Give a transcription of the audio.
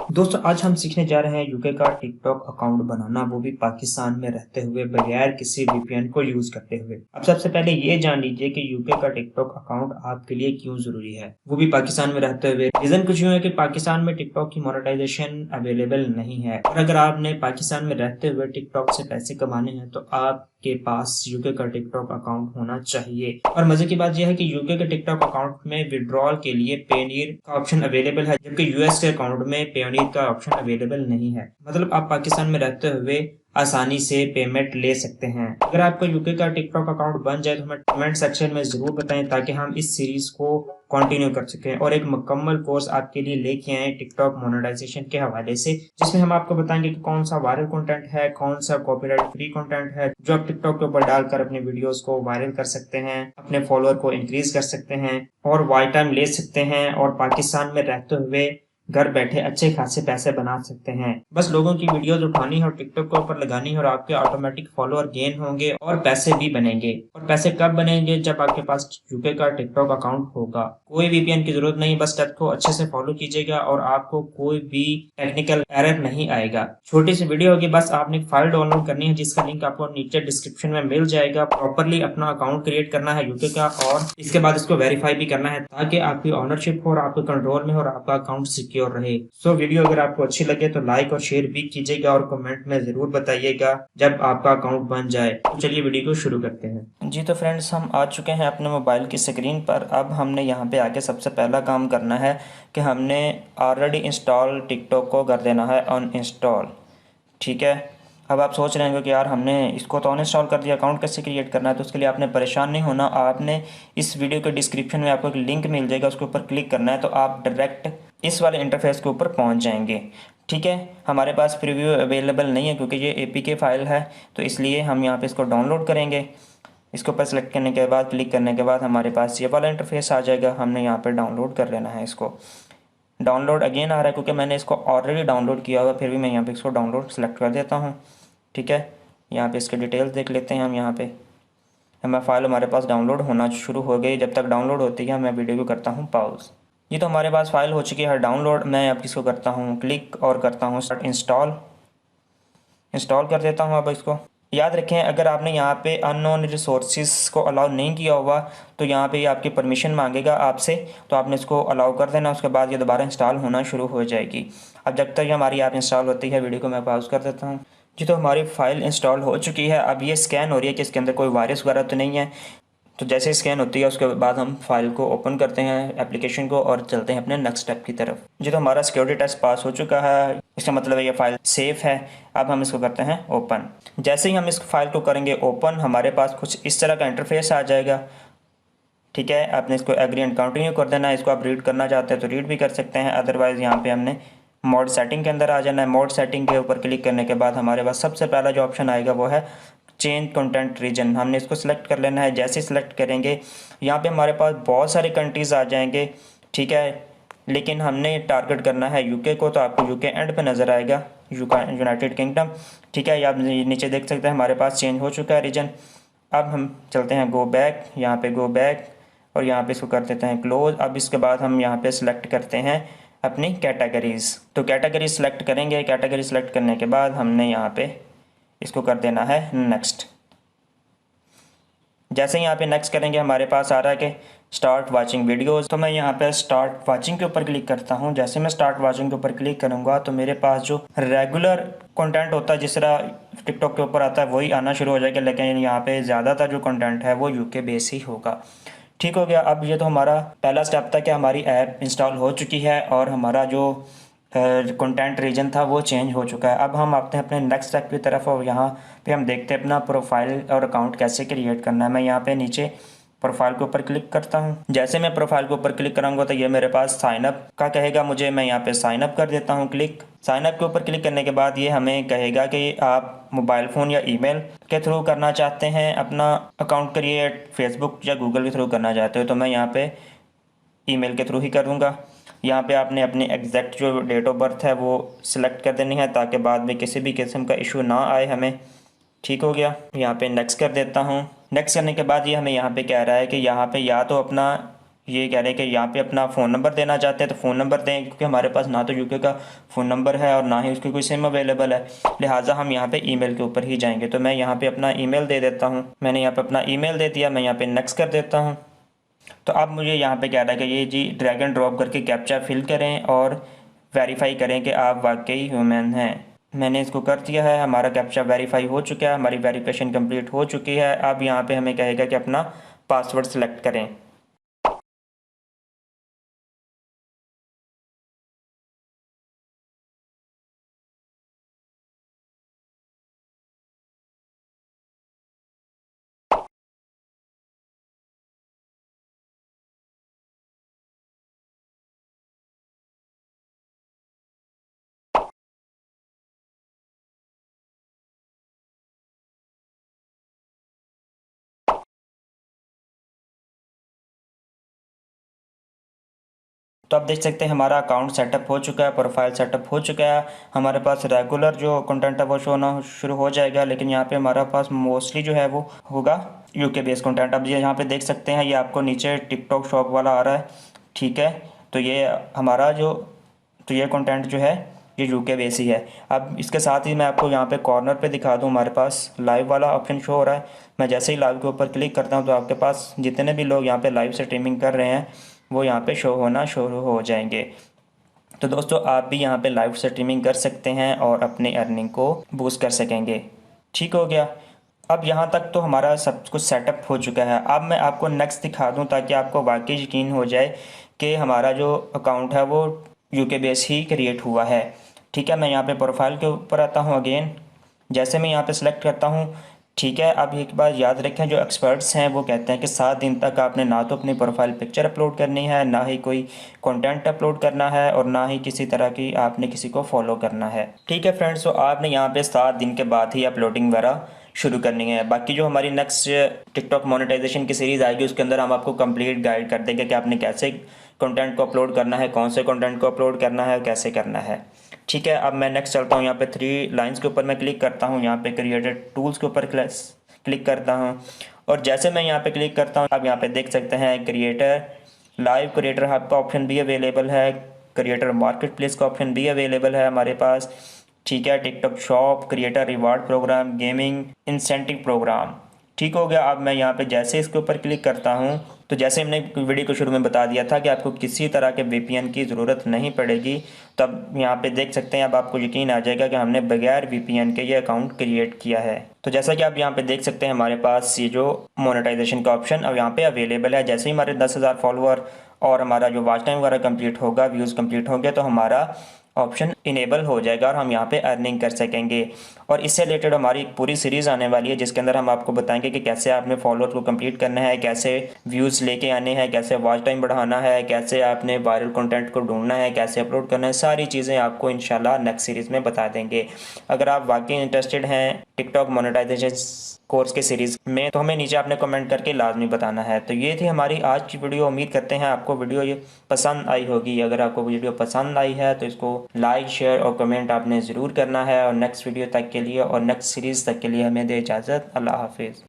दोस्तों आज हम सीखने जा रहे हैं यूके का टिकटॉक अकाउंट बनाना, वो भी पाकिस्तान में रहते हुए बगैर किसी वीपीएन को यूज करते हुए। अब सबसे पहले ये जान लीजिए कि यूके का टिकटॉक अकाउंट आपके लिए क्यों जरूरी है, वो भी पाकिस्तान में रहते हुए। रीजन कुछ यूं है कि पाकिस्तान में टिकटॉक की मोनेटाइजेशन अवेलेबल नहीं है, और अगर आपने पाकिस्तान में रहते हुए टिकटॉक से पैसे कमाने हैं तो आपके पास यूके का टिकटॉक अकाउंट होना चाहिए। और मजे की बात यह है कि यूके के टिकटॉक अकाउंट में विड्रॉल के लिए पेनीर का ऑप्शन अवेलेबल है, जबकि यूएस के अकाउंट में पेनीर का ऑप्शन अवेलेबल नहीं है। मतलब आप पाकिस्तान में रहते हुए आसानी से पेमेंट ले सकते हैं। अगर आपका यूके का टिकटॉक अकाउंट बन जाए तो हमें कमेंट सेक्शन में जरूर बताएं, ताकि हम इस सीरीज को कंटिन्यू कर सकें और एक मुकम्मल कोर्स आपके लिए लेके आए टिकटॉक मोनेटाइजेशन के हवाले से, जिसमें हम आपको बताएंगे कि कौन सा वायरल कंटेंट है, कौन सा कॉपीराइट फ्री कंटेंट है जो आप टिकटॉक के ऊपर डालकर अपने वीडियोस को वायरल कर सकते हैं, अपने फॉलोअर को इंक्रीज कर सकते हैं और वाई टाइम ले सकते हैं, और पाकिस्तान में रहते हुए घर बैठे अच्छे खासे पैसे बना सकते हैं। बस लोगों की वीडियोस उठानी है और टिकटॉक के ऊपर लगानी है, और आपके ऑटोमेटिक फॉलोअर गेन होंगे और पैसे भी बनेंगे। और पैसे कब बनेंगे? जब आपके पास यूके का टिकटॉक अकाउंट होगा। कोई वीपीएन की जरूरत नहीं, बस स्टेप को अच्छे से फॉलो कीजिएगा और आपको कोई भी टेक्निकल एरर नहीं आएगा। छोटी सी वीडियो होगी, बस आपने एक फाइल डाउनलोड करनी है जिसका लिंक आपको नीचे डिस्क्रिप्शन में मिल जाएगा। प्रॉपरली अपना अकाउंट क्रिएट करना है यूके का, और इसके बाद इसको वेरीफाई भी करना है, ताकि आपकी ऑनरशिप हो और आपके कंट्रोल में हो और आपका अकाउंट सिक्योर रहे। सो वीडियो अगर आपको अच्छी लगे तो लाइक और शेयर भी कीजिएगा और कमेंट में जरूर बताइएगा जब आपका अकाउंट बन जाए। तो चलिए वीडियो को शुरू करते हैं। जी तो फ्रेंड्स, हम आ चुके हैं अपने मोबाइल की स्क्रीन पर। अब हमने यहाँ पे आके सबसे पहला काम करना है कि हमने ऑलरेडी इंस्टॉल टिकटॉक को कर देना है अन इंस्टॉल। ठीक है। अब आप सोच रहे होंगे कि यार हमने इसको तो अनइंस्टॉल कर दिया, अकाउंट कैसे क्रिएट करना है? तो उसके लिए आपने परेशान नहीं होना। आपने इस वीडियो के डिस्क्रिप्शन में आपको एक लिंक मिल जाएगा, उसके ऊपर क्लिक करना है तो आप डायरेक्ट इस वाले इंटरफेस के ऊपर पहुंच जाएंगे। ठीक है। हमारे पास प्रीव्यू अवेलेबल नहीं है क्योंकि ये एपीके फाइल है, तो इसलिए हम यहाँ पे इसको डाउनलोड करेंगे। इसके ऊपर सेलेक्ट करने के बाद, क्लिक करने के बाद हमारे पास ये वाला इंटरफेस आ जाएगा। हमने यहाँ पर डाउनलोड कर लेना है इसको। डाउनलोड अगेन आ रहा है क्योंकि मैंने इसको ऑलरेडी डाउनलोड किया हुआ, फिर भी मैं यहाँ पे इसको डाउनलोड सेलेक्ट कर देता हूँ। ठीक है। यहाँ पे इसके डिटेल्स देख लेते हैं हम। यहाँ पे हमारा फाइल हमारे पास डाउनलोड होना शुरू हो गई। जब तक डाउनलोड होती है मैं वीडियो को करता हूँ पॉज। ये तो हमारे पास फाइल हो चुकी है डाउनलोड। मैं अब इसको करता हूँ क्लिक और करता हूँ स्टार्ट इंस्टॉल। इंस्टॉल कर देता हूँ अब इसको। याद रखें, अगर आपने यहाँ पे अननोन रिसोर्सेज को अलाउ नहीं किया हुआ तो यहाँ पे आपकी परमिशन मांगेगा आपसे, तो आपने इसको अलाउ कर देना। उसके बाद ये दोबारा इंस्टॉल होना शुरू हो जाएगी। अब जब तक हमारी ऐप इंस्टॉल होती है, वीडियो को मैं पॉज कर देता हूँ। जी तो हमारी फ़ाइल इंस्टॉल हो चुकी है। अब ये स्कैन हो रही है कि इसके अंदर कोई वायरस वगैरह तो नहीं है। तो जैसे स्कैन होती है उसके बाद हम फाइल को ओपन करते हैं, एप्लीकेशन को, और चलते हैं अपने नेक्स्ट स्टेप की तरफ। जी तो हमारा सिक्योरिटी टेस्ट पास हो चुका है, इसका मतलब है ये फाइल सेफ़ है। अब हम इसको करते हैं ओपन। जैसे ही हम इस फाइल को करेंगे ओपन, हमारे पास कुछ इस तरह का इंटरफेस आ जाएगा। ठीक है। आपने इसको एग्री एंड कंटिन्यू कर देना है। इसको आप रीड करना चाहते हैं तो रीड भी कर सकते हैं, अदरवाइज़ यहाँ पे हमने मोड सेटिंग के अंदर आ जाना है। मोड सेटिंग के ऊपर क्लिक करने के बाद हमारे पास सबसे पहला जो ऑप्शन आएगा वो है चेंज कंटेंट रीजन। हमने इसको सिलेक्ट कर लेना है। जैसे सिलेक्ट करेंगे यहाँ पे हमारे पास बहुत सारे कंट्रीज़ आ जाएंगे। ठीक है। लेकिन हमने टारगेट करना है यूके को, तो आपको यूके एंड पे नज़र आएगा यूनाइटेड किंगडम। ठीक है। आप नीचे देख सकते हैं हमारे पास चेंज हो चुका है रीजन। अब हम चलते हैं गो बैक। यहाँ पे गो बैक और यहाँ पे इसको कर देते हैं क्लोज। अब इसके बाद हम यहाँ पे सिलेक्ट करते हैं अपनी कैटेगरीज़। तो कैटेगरी सेलेक्ट करेंगे। कैटेगरी सेलेक्ट करने के बाद हमने यहाँ पे इसको कर देना है नेक्स्ट। जैसे ही यहाँ पे नेक्स्ट करेंगे हमारे पास आ रहा है कि स्टार्ट वाचिंग वीडियोस। तो मैं यहाँ पे स्टार्ट वाचिंग के ऊपर क्लिक करता हूँ। जैसे मैं स्टार्ट वाचिंग के ऊपर क्लिक करूँगा तो मेरे पास जो रेगुलर कंटेंट होता है जिस तरह टिकटॉक के ऊपर आता है वही आना शुरू हो जाएगा, लेकिन यहाँ पे ज़्यादातर जो कंटेंट है वो यूके बेस ही होगा। ठीक हो गया। अब ये तो हमारा पहला स्टेप था कि हमारी ऐप इंस्टॉल हो चुकी है और हमारा जो कंटेंट रीजन था वो चेंज हो चुका है। अब हम आते हैं अपने नेक्स्ट स्टेप की तरफ, और यहाँ पे हम देखते हैं अपना प्रोफाइल और अकाउंट कैसे क्रिएट करना है। मैं यहाँ पे नीचे प्रोफाइल के ऊपर क्लिक करता हूँ। जैसे मैं प्रोफाइल के ऊपर क्लिक करूँगा तो ये मेरे पास साइन अप का कहेगा मुझे। मैं यहाँ पे साइन अप कर देता हूँ क्लिक। साइन अप के ऊपर क्लिक करने के बाद ये हमें कहेगा कि आप मोबाइल फ़ोन या ईमेल के थ्रू करना चाहते हैं अपना अकाउंट क्रिएट, फेसबुक या गूगल के थ्रू करना चाहते हो, तो मैं यहाँ पे ईमेल के थ्रू ही करूँगा। यहाँ पे आपने अपनी एग्जैक्ट जो डेट ऑफ बर्थ है वो सिलेक्ट कर देनी है, ताकि बाद में किसी भी किस्म का इशू ना आए हमें। ठीक हो गया। यहाँ पे नेक्स्ट कर देता हूँ। नेक्स्ट करने के बाद ये हमें यहाँ पे कह रहा है कि यहाँ पे या तो अपना ये कह रहे हैं कि यहाँ पे अपना फ़ोन नंबर देना चाहते हैं तो फ़ोन नंबर दें, क्योंकि हमारे पास ना तो यूके का फ़ोन नंबर है और ना ही उसकी कोई सिम अवेलेबल है, लिहाजा हम यहाँ पे ईमेल के ऊपर ही जाएंगे। तो मैं यहाँ पे अपना ईमेल दे देता हूँ। मैंने यहाँ पे अपना ईमेल दे दिया, मैं यहाँ पे नेक्स्ट कर देता हूँ। तो अब मुझे यहाँ पे कह रहा है कि ये जी ड्रैग एंड ड्रॉप करके कैप्चा फिल करें और वेरीफाई करें कि आप वाकई ह्यूमन हैं। मैंने इसको कर दिया है, हमारा कैप्चा वेरीफाई हो चुका है, हमारी वेरिफिकेशन कंप्लीट हो चुकी है। अब यहाँ पे हमें कहेगा कि अपना पासवर्ड सेलेक्ट करें। तो आप देख सकते हैं हमारा अकाउंट सेटअप हो चुका है, प्रोफाइल सेटअप हो चुका है। हमारे पास रेगुलर जो कंटेंट है वो शो होना शुरू हो जाएगा, लेकिन यहाँ पे हमारे पास मोस्टली जो है वो होगा यूके बेस कंटेंट। अब ये यहाँ पे देख सकते हैं, ये आपको नीचे टिकटॉक शॉप वाला आ रहा है, ठीक है। तो ये हमारा जो तो ये कंटेंट जो है ये यूके बेस ही है। अब इसके साथ ही मैं आपको यहाँ पे कॉर्नर पे दिखा दूँ, हमारे पास लाइव वाला ऑप्शन शो हो रहा है। मैं जैसे ही लाइव के ऊपर क्लिक करता हूँ तो आपके पास जितने भी लोग यहाँ पे लाइव स्ट्रीमिंग कर रहे हैं वो यहाँ पे शो होना शुरू हो जाएंगे। तो दोस्तों आप भी यहाँ पे लाइव स्ट्रीमिंग कर सकते हैं और अपनी अर्निंग को बूस्ट कर सकेंगे। ठीक हो गया। अब यहाँ तक तो हमारा सब कुछ सेटअप हो चुका है। अब मैं आपको नेक्स्ट दिखा दूँ ताकि आपको वाकई यकीन हो जाए कि हमारा जो अकाउंट है वो यूके बेस ही क्रिएट हुआ है। ठीक है, मैं यहाँ पे प्रोफाइल के ऊपर आता हूँ अगेन। जैसे मैं यहाँ पे सेलेक्ट करता हूँ, ठीक है। अब एक बात याद रखें, जो एक्सपर्ट्स हैं वो कहते हैं कि 7 दिन तक आपने ना तो अपनी प्रोफाइल पिक्चर अपलोड करनी है, ना ही कोई कंटेंट अपलोड करना है, और ना ही किसी तरह की आपने किसी को फॉलो करना है। ठीक है फ्रेंड्स, तो आपने यहाँ पे 7 दिन के बाद ही अपलोडिंग वगैरह शुरू करनी है। बाकी जो हमारी नेक्स्ट टिकटॉक मोनेटाइजेशन की सीरीज़ आएगी उसके अंदर हम आपको कंप्लीट गाइड कर देंगे कि आपने कैसे कंटेंट को अपलोड करना है, कौन से कंटेंट को अपलोड करना है, कैसे करना है। ठीक है, अब मैं नेक्स्ट चलता हूँ। यहाँ पे 3 लाइंस के ऊपर मैं क्लिक करता हूँ, यहाँ पे क्रिएटेड टूल्स के ऊपर क्लिक करता हूँ, और जैसे मैं यहाँ पे क्लिक करता हूँ आप यहाँ पे देख सकते हैं क्रिएटर लाइव क्रिएटर हब का ऑप्शन भी अवेलेबल है, क्रिएटर मार्केट प्लेस का ऑप्शन भी अवेलेबल है हमारे पास। ठीक है, TikTok shop, creator reward programme, gaming incentive programme. ठीक हो गया। अब मैं यहाँ पे जैसे इसके ऊपर क्लिक करता हूँ तो जैसे हमने वीडियो को शुरू में बता दिया था कि आपको किसी तरह के वीपीएन की ज़रूरत नहीं पड़ेगी। तब यहाँ पे देख सकते हैं, अब आपको यकीन आ जाएगा कि हमने बगैर वीपीएन के ये अकाउंट क्रिएट किया है। तो जैसा कि आप यहाँ पे देख सकते हैं हमारे पास ये जो मोनेटाइजेशन का ऑप्शन अब यहाँ पे अवेलेबल है। जैसे ही हमारे 10,000 फॉलोअर और हमारा जो वॉच टाइम वगैरह कंप्लीट होगा, व्यूज़ कंप्लीट होंगे, तो हमारा ऑप्शन इनेबल हो जाएगा और हम यहाँ पे अर्निंग कर सकेंगे। और इससे रिलेटेड हमारी एक पूरी सीरीज़ आने वाली है जिसके अंदर हम आपको बताएंगे कि कैसे आपने फॉलोअर को कंप्लीट करना है, कैसे व्यूज़ लेके आने हैं, कैसे वॉच टाइम बढ़ाना है, कैसे आपने वायरल कंटेंट को ढूंढना है, कैसे अपलोड करना है। सारी चीज़ें आपको इंशाल्लाह नेक्स्ट सीरीज़ में बता देंगे। अगर आप वाकई इंटरेस्टेड हैं टिकटॉक मोनेटाइजेशन कोर्स के सीरीज़ में तो हमें नीचे आपने कमेंट करके लाजमी बताना है। तो ये थी हमारी आज की वीडियो। उम्मीद करते हैं आपको वीडियो ये पसंद आई होगी। अगर आपको वीडियो पसंद आई है तो इसको लाइक, शेयर और कमेंट आपने ज़रूर करना है। और नेक्स्ट वीडियो तक के लिए और नेक्स्ट सीरीज़ तक के लिए हमें दे इजाज़त। अल्लाह हाफिज़।